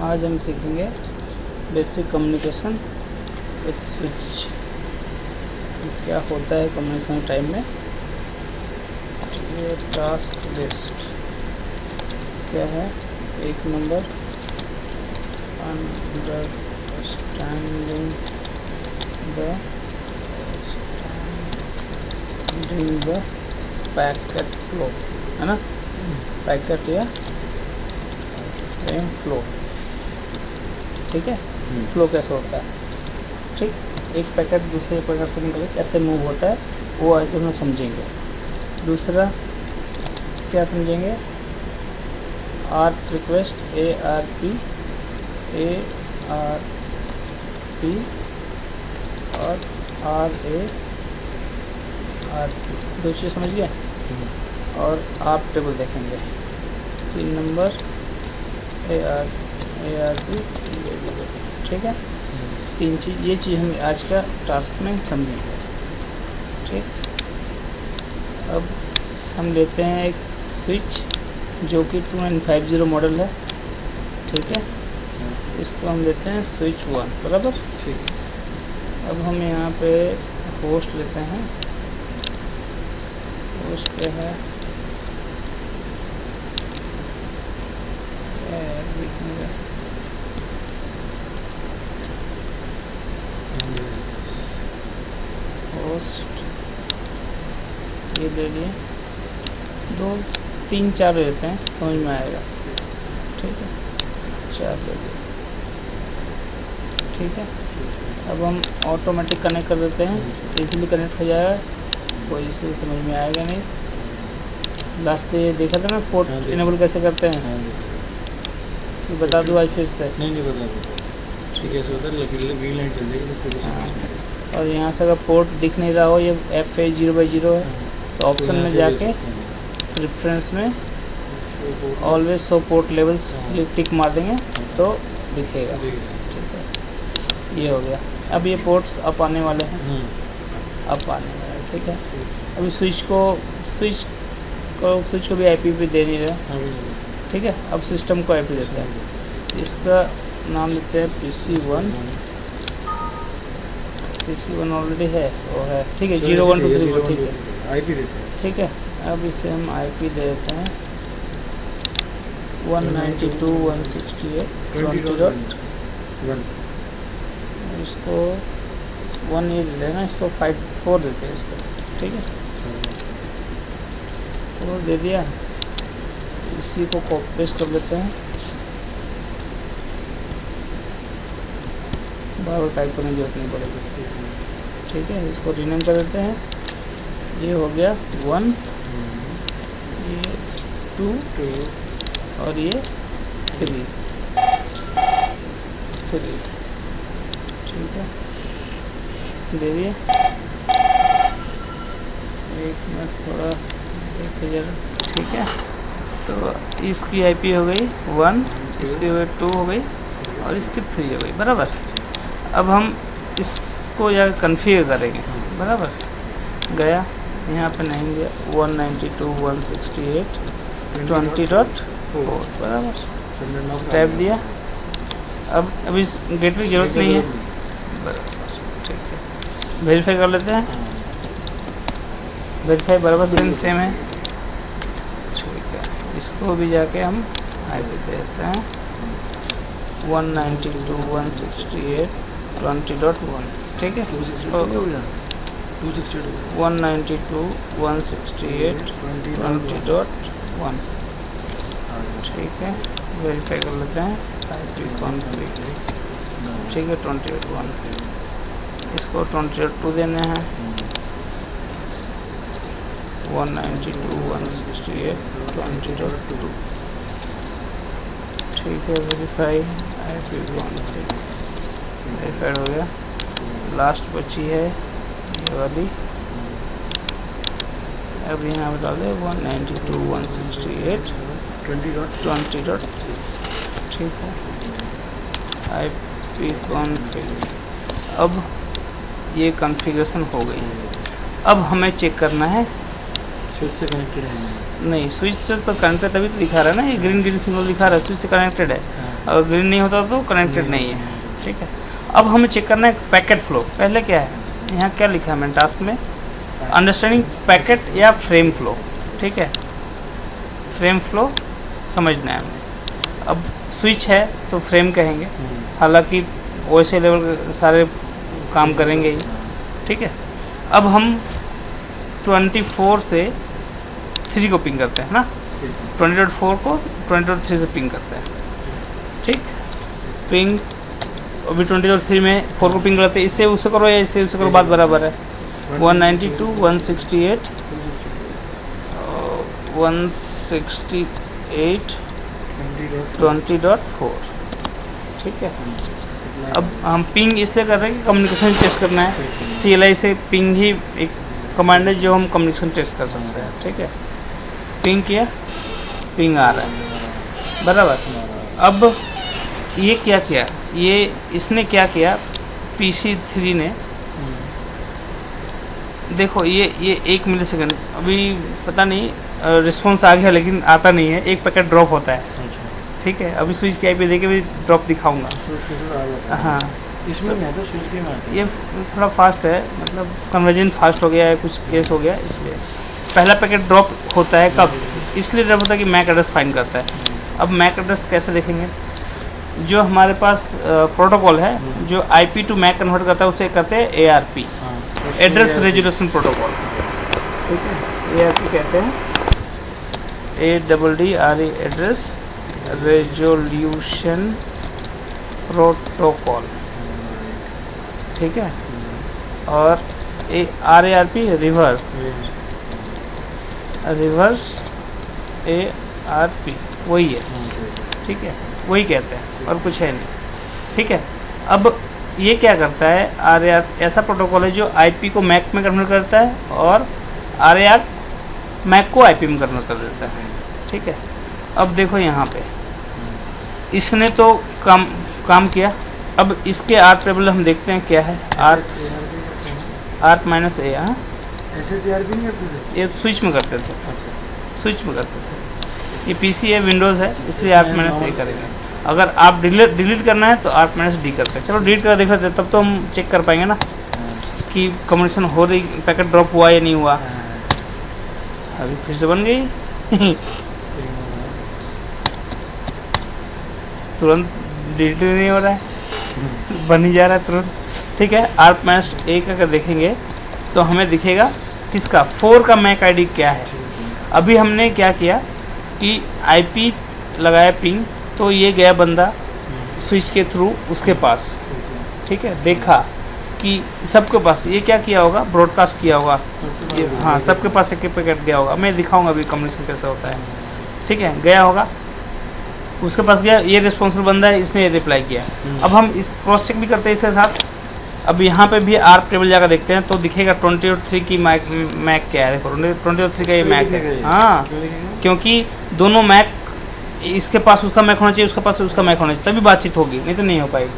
आज हम सीखेंगे बेसिक कम्युनिकेशन विथ स्विच। क्या होता है कम्युनिकेशन टाइम में। ये टास्क लिस्ट क्या है। एक number, understanding the packet flow, है ना। पैकेट या फ्रेम फ्लो, ठीक है। फ्लो कैसे होता है, ठीक। एक पैकेट दूसरे पैकेट से निकल कैसे मूव होता है वो आज हम समझेंगे। दूसरा क्या समझेंगे, आर्ट रिक्वेस्ट, ARP और RARP, दो चीज़ समझ गए। और आप टेबल देखेंगे। 3 नंबर ARP, ठीक है। 3 चीज़, ये चीज़ हम आज का टास्क में समझेंगे, ठीक। अब हम लेते हैं एक स्विच जो कि 2950 मॉडल है, ठीक है। इसको हम लेते हैं स्विच 1, बराबर, ठीक। अब हम यहाँ पे होस्ट लेते हैं। होस्ट क्या है, होस्ट ये ले लिए, 2 3 4 लेते हैं, समझ में आएगा, ठीक है। 4 ले लिए, ठीक है। अब हम ऑटोमेटिक कनेक्ट कर देते हैं, इजीली कनेक्ट हो जाएगा, कोई इशू समझ में आएगा नहीं। लास्ट डे देखा था ना पोर्ट इनेबल कैसे करते हैं, ये बता दूँ आज फिर से। नहीं बता दो, ठीक है। होता है लेकिन ग्रीन लाइट चल जाएगी तो और यहाँ से अगर पोर्ट दिख नहीं रहा हो, ये FA 0/0 है, तो ऑप्शन में जाके रेफरेंस में ऑलवेज शो पोर्ट लेवल्स टिक मार देंगे तो दिखेगा, ठीक है। ये हो गया। अब ये पोर्ट्स अप आने वाले हैं, अप आने वाले हैं, ठीक है। अभी स्विच को भी IP पे दे नहीं रहा, ठीक है। अब सिस्टम को IP देते हैं, इसका नाम देते हैं PC1 ऑलरेडी है, वो है, ठीक है। 0 1 2 3 4, ठीक है, IP देते हैं, ठीक है। अब इसे हम IP दे देते हैं 192.168.20.1। इसको 1 ये दे देना, इसको 4 देते हैं इसको, ठीक है। 4 दे दिया। इसी को कॉपी पेस्ट कर लेते हैं, बार बार टाइप करने की जरूरत नहीं पड़ेगी, ठीक है। इसको रीनेम कर देते हैं। ये हो गया 1, ये 2 और ये 3, ठीक है। दे दिए। एक मिनट थोड़ा देखिए जरा, ठीक है। तो इसकी IP हो गई 1, इसकी हो गई 2 हो गई और इसकी 3 हो गई, बराबर। अब हम इसको या कन्फिगर करेंगे, बराबर। गया यहाँ पे नहीं गया, 192.168.20.4, बराबर। टैब दिया। अब अभी गेटवे की जरूरत नहीं है, बराबर, ठीक है। वेरीफाई कर लेते हैं। वेरीफाई बराबर सेम है, ठीक है। इसको भी जाके हम IP देते हैं 192.168.20.1, ठीक है। 192.168.20.1, ठीक है। वेरीफाई कर लेते हैं। IP कॉन्फ़िग, ठीक है। 28.1, इसको 28.2 देने हैं। 192.168.20.2, ठीक है। वेरीफाई IP कॉन्फ़िग वेरीफाइड हो गया। लास्ट बची है ये वाली, अब यहाँ पे डाल दे 192.168.20.3, ठीक है। IP कॉन्फ़िग, अब ये कॉन्फ़िगरेशन हो गई। अब हमें चेक करना है स्विच से कनेक्टेड है, नहीं, स्विच से तो कनेक्टेड तभी तो दिखा रहा है ना, ये ग्रीन सिग्नल दिखा रहा है, स्विच से कनेक्टेड है। अगर ग्रीन नहीं होता तो कनेक्टेड नहीं है, ठीक है। अब हमें चेक करना है पैकेट फ्लो। पहले क्या है, यहाँ क्या लिखा है मैंने टास्क में, अंडरस्टैंडिंग पैकेट या फ्रेम फ्लो, ठीक है। फ्रेम फ्लो समझना है हमें। अब स्विच है तो फ्रेम कहेंगे, हालांकि वैसे लेवल के सारे काम करेंगे ही, ठीक है। अब हम 24 से 3 को पिंग करते हैं ना, 20.4 को 20.3 से पिंग करते हैं, ठीक। पिंग अभी 20.3 में 4 को पिंग करते हैं, इससे उससे करो या इससे उससे करो, बात बराबर है। 192 168 168 20.4, ठीक है। अब हम पिंग इसलिए कर रहे हैं कि कम्युनिकेशन टेस्ट करना है। CLI से पिंग ही एक कमांड है जो हम कम्युनिकेशन टेस्ट कर सकते हैं, ठीक है। पिंग किया, पिंग आ रहा है बराबर। अब ये क्या किया, ये इसने क्या किया, PC3 ने, देखो ये 1 मिली सेकेंड, अभी पता नहीं रिस्पॉन्स आ गया लेकिन आता नहीं है, एक पैकेट ड्रॉप होता है, ठीक है। अभी स्विच की IP देके भी ड्रॉप दिखाऊंगा। हाँ, इसमें नहीं आता, स्विच के में आता है। ये थोड़ा फास्ट है, मतलब कन्वर्जन फास्ट हो गया है, कुछ केस हो गया, इसलिए पहला पैकेट ड्रॉप होता है कब, इसलिए ड्रॉप होता है कि मैक एड्रेस फाइंड करता है। अब मैक एड्रेस कैसे देखेंगे, जो हमारे पास प्रोटोकॉल है जो IP टू मैक कन्वर्ट करता है उसे कहते हैं ARP, एड्रेस रेजोल्यूशन प्रोटोकॉल, ठीक है। ARP कहते हैं, ADDRE एड्रेस रेजोल्यूशन प्रोटोकॉल, ठीक है। और RARP रिवर्स ARP वही है, ठीक है, वही कहते हैं और कुछ है नहीं, ठीक है। अब ये क्या करता है, RAR ऐसा प्रोटोकॉल है जो IP को मैक में कन्वर्ट करता है और RAR मैक को IP में कन्वर्ट कर देता है, ठीक है। अब देखो यहाँ पे इसने तो काम किया। अब इसके ARP टेबल हम देखते हैं क्या है, ARP माइनस A, हाँ ये स्विच में करते थे, स्विच में करते थे। ये PC है, विंडोज़ है, इसलिए ARP माइनस A करेंगे। अगर आप डिलीट करना है तो ARP माइनस D करते हैं। चलो डिलीट कर देख लेते हैं, तब तो हम चेक कर पाएंगे ना कि कम्युनिकेशन हो रही, पैकेट ड्रॉप हुआ या नहीं हुआ। अभी फिर से बन गई तुरंत डिलीट नहीं हो रहा है, बन ही जा रहा है तुरंत, ठीक है। ARP माइनस A का अगर देखेंगे तो हमें दिखेगा किसका, 4 का मैक ID क्या है। अभी हमने क्या किया कि IP लगाया पिंग, तो ये गया बंदा स्विच के थ्रू उसके पास, ठीक है। देखा कि सबके पास ये क्या किया होगा, ब्रॉडकास्ट किया होगा, ये हाँ सबके पास एक पैकेट गया होगा। मैं दिखाऊंगा अभी कम्युनिकेशन कैसे होता है, ठीक है। गया होगा, उसके पास गया, ये रिस्पॉन्सिबल बंदा है, इसने रिप्लाई किया। अब हम इस क्रॉस चेक भी करते हैं इसके साथ। अब यहाँ पे भी ARP टेबल जाकर देखते हैं तो दिखेगा 20.3 की मैक क्या है। देखो 20.3 का ये मैक है, हाँ, क्योंकि दोनों मैक, इसके पास उसका मैक होना चाहिए, उसके पास उसका मैक होना चाहिए, तभी बातचीत होगी, नहीं तो नहीं हो पाएगी।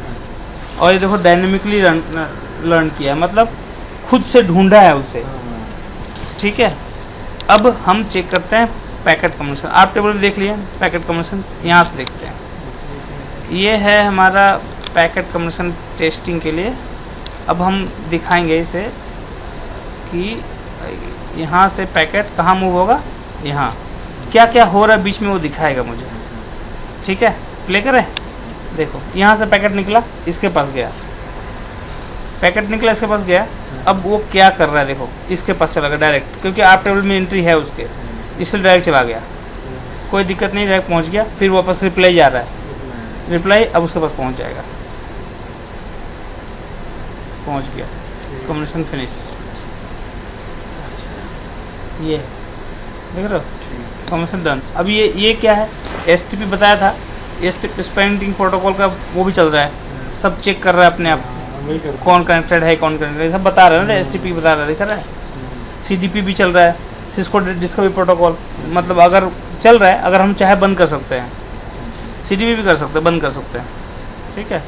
और ये देखो डायनेमिकली लर्न किया है, मतलब खुद से ढूंढा है उसे, ठीक है। अब हम चेक करते हैं पैकेट कम्युनिकेशन। ARP टेबल देख लिए, पैकेट कम्युनिकेशन यहाँ से देखते हैं। ये है हमारा पैकेट कम्युनिकेशन टेस्टिंग के लिए। अब हम दिखाएंगे इसे कि यहाँ से पैकेट कहाँ मूव होगा, यहाँ क्या क्या हो रहा है बीच में वो दिखाएगा मुझे, ठीक है। प्ले करें, देखो यहाँ से पैकेट निकला, इसके पास गया, पैकेट निकला, इसके पास गया। अब वो क्या कर रहा है, देखो इसके पास चला गया डायरेक्ट, क्योंकि ARP टेबल में एंट्री है उसके, इसलिए डायरेक्ट चला गया, कोई दिक्कत नहीं, डायरेक्ट पहुँच गया। फिर वापस रिप्लाई जा रहा है, रिप्लाई अब उसके पास पहुँच जाएगा, पहुँच गया, कम्युनिकेशन फिनिश। ये देख रहे हो, कम्युनिकेशन डन। अब ये क्या है, STP बताया था, STP स्पेंडिंग प्रोटोकॉल का वो भी चल रहा है, सब चेक कर रहा है अपने आप, कौन कनेक्टेड है कौन कनेक्टेड है, सब बता रहा है ना, STP बता रहा है, दिख रहा है। CDP भी चल रहा है, सिस्को डिस्कवरी प्रोटोकॉल, मतलब अगर चल रहा है, अगर हम चाहे बंद कर सकते हैं, CDP भी कर सकते हैं, बंद कर सकते हैं, ठीक है।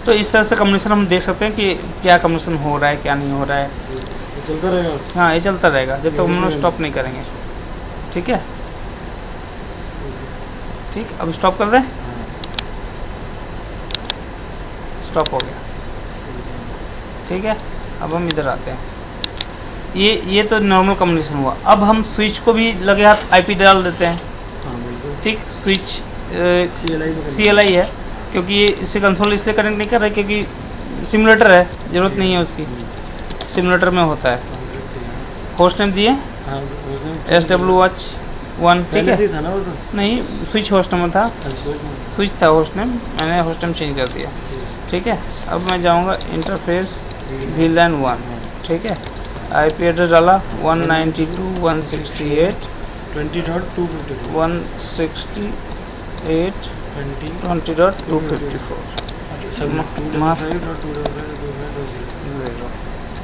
तो इस तरह से कम्युनिकेशन हम देख सकते हैं कि क्या कम्युनिकेशन हो रहा है क्या नहीं हो रहा है, चलता रहेगा। हाँ ये चलता रहेगा जब तक हम लोग स्टॉप नहीं करेंगे, ठीक है। ठीक, अब स्टॉप कर दें। स्टॉप हो गया। ठीक है, अब हम इधर आते हैं। ये तो नॉर्मल कम्युनिकेशन हुआ। अब हम स्विच को भी लगे हाथ आईपी डाल देते हैं। हाँ बिल्कुल। ठीक, स्विच CLI CLI है, क्योंकि ये इससे कंसोल इसलिए कनेक्ट नहीं कर रहे क्योंकि सिमुलेटर है, ज़रूरत नहीं है उसकी, सिमुलेटर में होता है। होस्ट नेम दिए SW-Watch1, ठीक है। था ना वो तो। नहीं, स्विच होस्ट नंबर था, अच्छा, स्विच था होस्ट नेम, मैंने होस्ट नेम चेंज कर दिया। ठीक है, अब मैं जाऊंगा इंटरफेस VLAN 1, ठीक है। आईपी एड्रेस डाला 192.168 168.20.254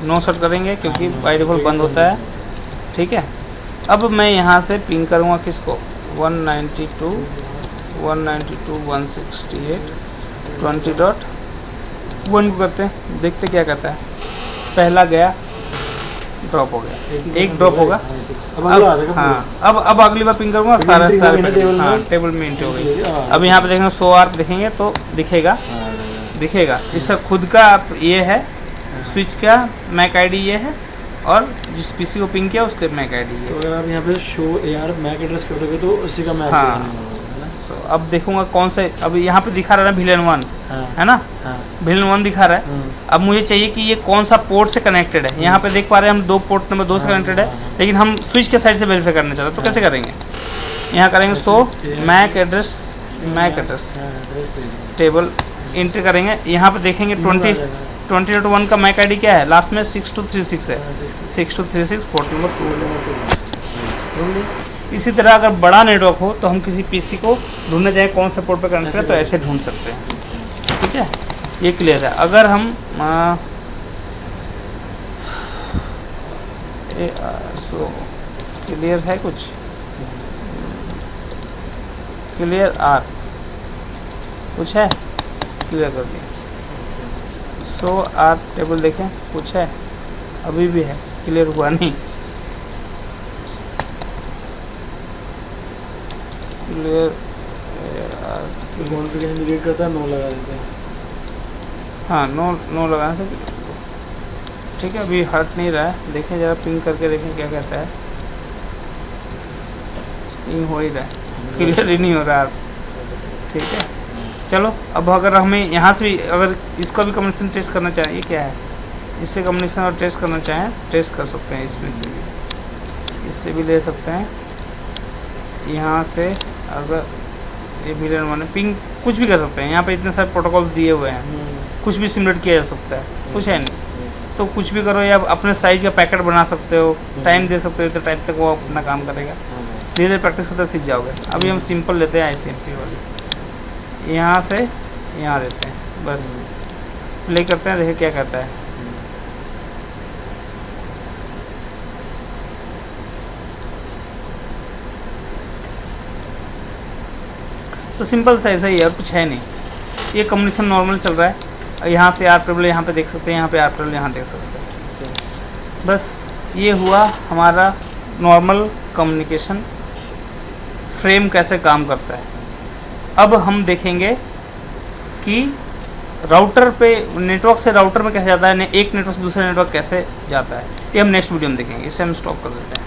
नो सेट करेंगे क्योंकि बाय डिफ़ॉल्ट बंद होता है। ठीक है, अब मैं यहाँ से पिंग करूँगा किसको, 192.168.20.1 को करते हैं, देखते क्या करता है। पहला गया, ड्रॉप हो गया, एक ड्रॉप होगा। अब हाँ, अब अगली बार पिंग करूँगा, सारे हाँ टेबल में एंट्री हो गई। अब यहाँ पे देखेंगे 100 आर्प देखेंगे तो दिखेगा, इसका खुद का ये है, स्विच का मैक आईडी ये है, और जिस पीसी को पिंग किया उसके मैक आईडी ये। तो अगर आप यहाँ पे शो AR मैक एड्रेस कर दोगे तो उसी का मैक हाँ, तो अब देखूंगा कौन से, अब यहाँ पे दिखा रहा है ना VLAN 1, है ना, VLAN 1 दिखा रहा है। अब मुझे चाहिए कि ये कौन सा पोर्ट से कनेक्टेड है। यहाँ पे देख पा रहे हैं हम पोर्ट नंबर 2 से कनेक्टेड है, लेकिन हम स्विच के साइड से वेरीफाई करना चाहते हैं, तो कैसे करेंगे। यहाँ करेंगे so MAC address table entry करेंगे। यहाँ पे देखेंगे 20.1 का मैक आईडी क्या है, लास्ट में 6236 है, 6236 पोर्ट नंबर 2। इसी तरह अगर बड़ा नेटवर्क हो तो हम किसी पीसी को ढूंढना चाहें कौन सा पोर्ट पर कनेक्ट है, तो ऐसे ढूंढ सकते हैं। ठीक है, ये क्लियर है। अगर हम सो क्लियर है, कुछ क्लियर आर कुछ है, क्लियर कर दिया। सो आर टेबल देखें, कुछ है, अभी भी है, क्लियर हुआ नहीं। क्लियर डिलीट करता है, नो लगा देते हैं। हाँ, नो लगाने से ठीक है, अभी हट नहीं रहा है। देखें जरा पिंग करके देखें क्या कहता है। पिंग हो ही रहा है, क्लियर ही नहीं हो रहा है। ठीक है, चलो अब अगर हमें यहाँ से भी अगर इसका भी कम्युनिकेशन टेस्ट करना चाहें, ये क्या है, इससे कम्युनिकेशन और टेस्ट करना चाहें, टेस्ट कर सकते हैं। इसमें से भी, इससे भी ले सकते हैं। यहाँ से अगर ये VLAN 1 पिंग कुछ भी कर सकते हैं। यहाँ पे इतने सारे प्रोटोकॉल दिए हुए हैं, कुछ भी सिमुलेट किया जा सकता है, कुछ है नहीं तो कुछ भी करो, या अपने साइज का पैकेट बना सकते हो, टाइम दे सकते हो, इतने टाइम तक वो अपना काम करेगा। धीरे धीरे प्रैक्टिस करते सीख जाओगे। अभी हम सिंपल लेते हैं ICMP वाली, यहाँ से यहाँ देते हैं, बस प्ले करते हैं, देखिए क्या करता है। तो सिंपल सा ऐसा ही है, और कुछ है नहीं। ये कम्युनिकेशन नॉर्मल चल रहा है। यहाँ से आर टेबल यहाँ पे देख सकते हैं, यहाँ पे आर टेबल यहाँ देख सकते हैं। बस ये हुआ हमारा नॉर्मल कम्युनिकेशन फ्रेम कैसे काम करता है। अब हम देखेंगे कि राउटर पे, नेटवर्क से राउटर में कैसे जाता है, एक नेटवर्क से दूसरे नेटवर्क कैसे जाता है। ये हम नेक्स्ट वीडियो में देखेंगे। इसे हम स्टॉप कर देते हैं।